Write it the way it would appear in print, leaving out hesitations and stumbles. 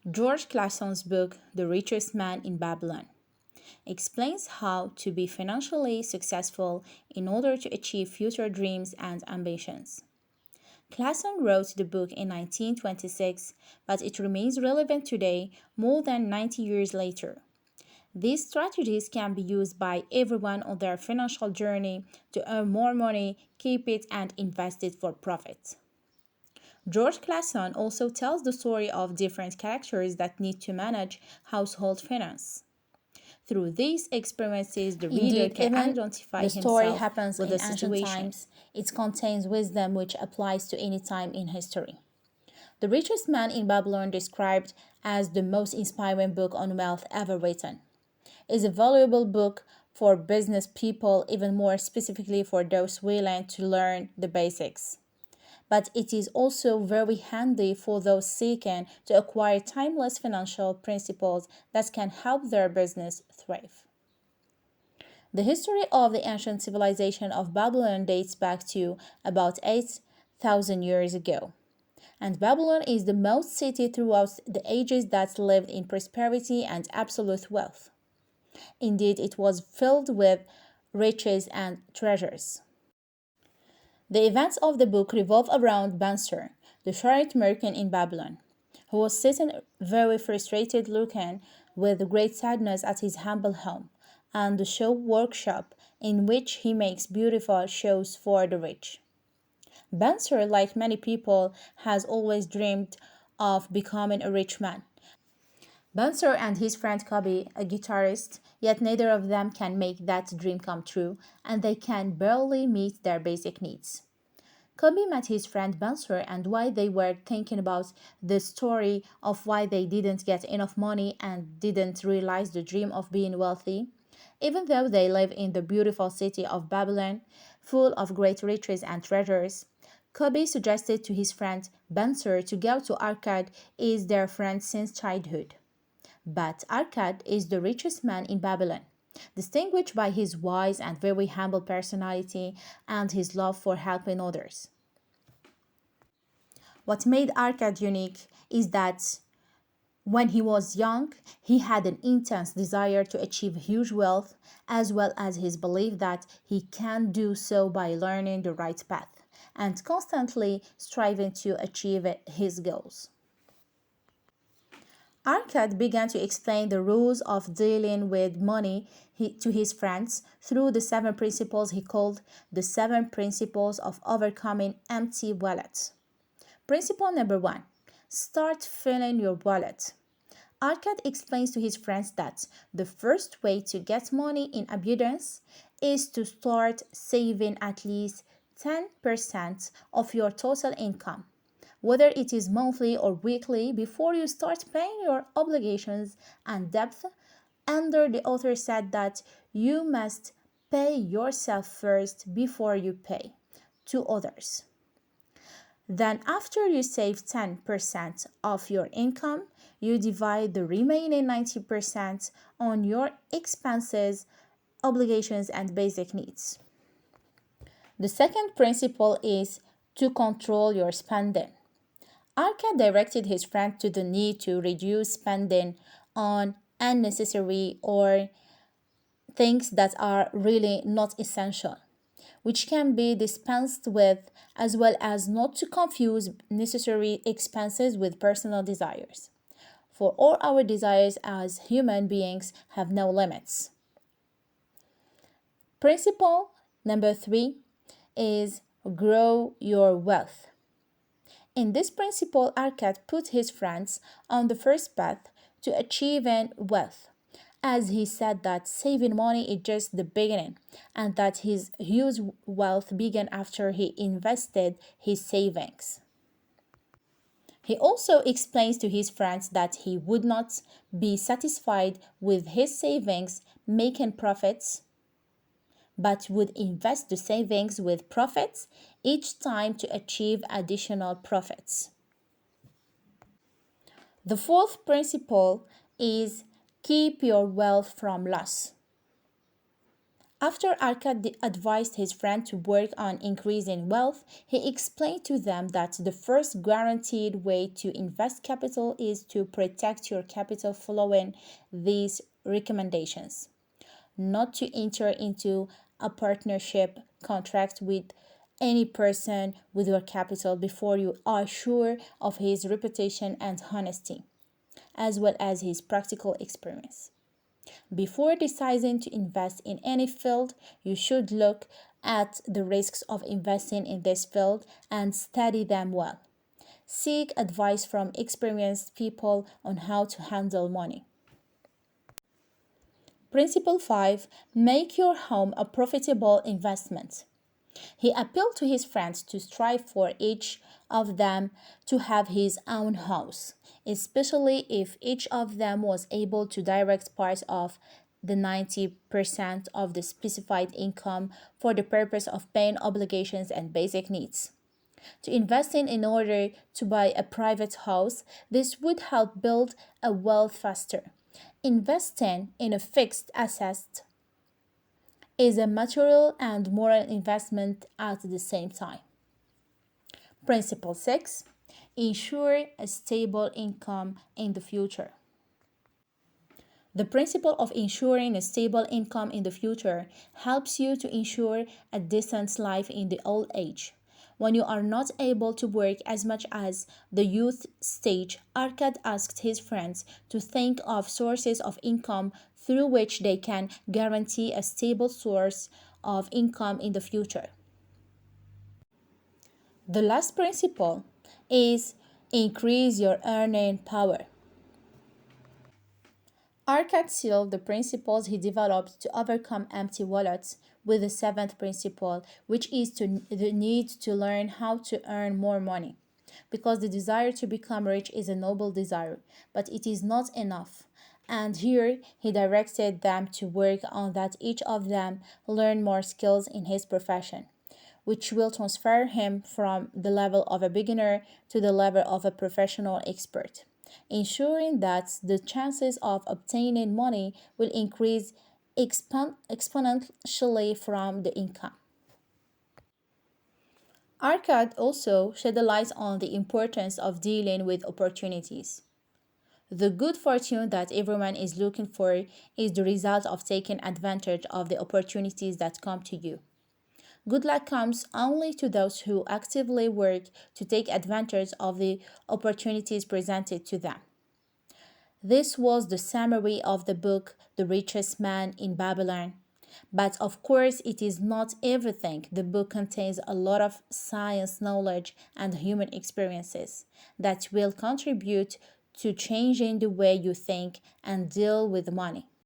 George Classon's book, The Richest Man in Babylon, explains how to be financially successful in order to achieve future dreams and ambitions. Classon wrote the book in 1926, but it remains relevant today more than 90 years later. These strategies can be used by everyone on their financial journey to earn more money, keep it, and invest it for profit. George Clason also tells the story of different characters that need to manage household finance. Through these experiences, the reader Indeed, can even identify the story himself happens with in the ancient situation. times, it contains wisdom which applies to any time in history. The Richest Man in Babylon, described as the most inspiring book on wealth ever written, is a valuable book for business people, even more specifically for those willing to learn the basics. But it is also very handy for those seeking to acquire timeless financial principles that can help their business thrive. The history of the ancient civilization of Babylon dates back to about 8,000 years ago. And Babylon is the most city throughout the ages that lived in prosperity and absolute wealth. Indeed, it was filled with riches and treasures. The events of the book revolve around Bansur, the chariot merchant in Babylon, who was sitting very frustrated looking with great sadness at his humble home and the show workshop in which he makes beautiful shows for the rich. Bansur, like many people, has always dreamed of becoming a rich man. Bansur and his friend Kobe, a guitarist, yet neither of them can make that dream come true, and they can barely meet their basic needs. Kobe met his friend Bansur, and while they were thinking about the story of why they didn't get enough money and didn't realize the dream of being wealthy, even though they live in the beautiful city of Babylon, full of great riches and treasures, Kobe suggested to his friend Bansur to go to Arkad, is their friend since childhood. But Arkad is the richest man in Babylon, distinguished by his wise and very humble personality and his love for helping others. What made Arkad unique is that when he was young, he had an intense desire to achieve huge wealth, as well as his belief that he can do so by learning the right path and constantly striving to achieve his goals. Arkad began to explain the rules of dealing with money to his friends through the seven principles he called the seven principles of overcoming empty wallets. Principle number one, start filling your wallet. Arkad explains to his friends that the first way to get money in abundance is to start saving at least 10% of your total income, whether it is monthly or weekly, before you start paying your obligations and debt. Under the author said that you must pay yourself first before you pay to others. Then, after you save 10% of your income, you divide the remaining 90% on your expenses, obligations, and basic needs. The second principle is to control your spending. Arca directed his friend to the need to reduce spending on unnecessary or things that are really not essential, which can be dispensed with, as well as not to confuse necessary expenses with personal desires. For all our desires as human beings have no limits. Principle number three is grow your wealth. In this principle, Arcad put his friends on the first path to achieving wealth, as he said that saving money is just the beginning, and that his huge wealth began after he invested his savings. He also explains to his friends that he would not be satisfied with his savings making profits, but would invest the savings with profits each time to achieve additional profits. The fourth principle is keep your wealth from loss. After Arkad advised his friend to work on increasing wealth, he explained to them that the first guaranteed way to invest capital is to protect your capital following these recommendations. Not to enter into a partnership contract with any person with your capital before you are sure of his reputation and honesty, as well as his practical experience. Before deciding to invest in any field, you should look at the risks of investing in this field and study them well. Seek advice from experienced people on how to handle money. Principle 5. Make your home a profitable investment. He appealed to his friends to strive for each of them to have his own house, especially if each of them was able to direct part of the 90% of the specified income for the purpose of paying obligations and basic needs. To invest in order to buy a private house, this would help build a wealth faster. Investing in a fixed asset is a material and moral investment at the same time. Principle 6. Ensure a stable income in the future. The principle of ensuring a stable income in the future helps you to ensure a decent life in the old age. When you are not able to work as much as the youth stage, Arkad asked his friends to think of sources of income through which they can guarantee a stable source of income in the future. The last principle is increase your earning power. Arkad sealed the principles he developed to overcome empty wallets with the seventh principle, which is the need to learn how to earn more money. Because the desire to become rich is a noble desire, but it is not enough. And here he directed them to work on that each of them learn more skills in his profession, which will transfer him from the level of a beginner to the level of a professional expert, ensuring that the chances of obtaining money will increase exponentially from the income. Arkad also shed a light on the importance of dealing with opportunities. The good fortune that everyone is looking for is the result of taking advantage of the opportunities that come to you. Good luck comes only to those who actively work to take advantage of the opportunities presented to them. This was the summary of the book The Richest Man in Babylon. But of course, it is not everything. The book contains a lot of science knowledge and human experiences that will contribute to changing the way you think and deal with money.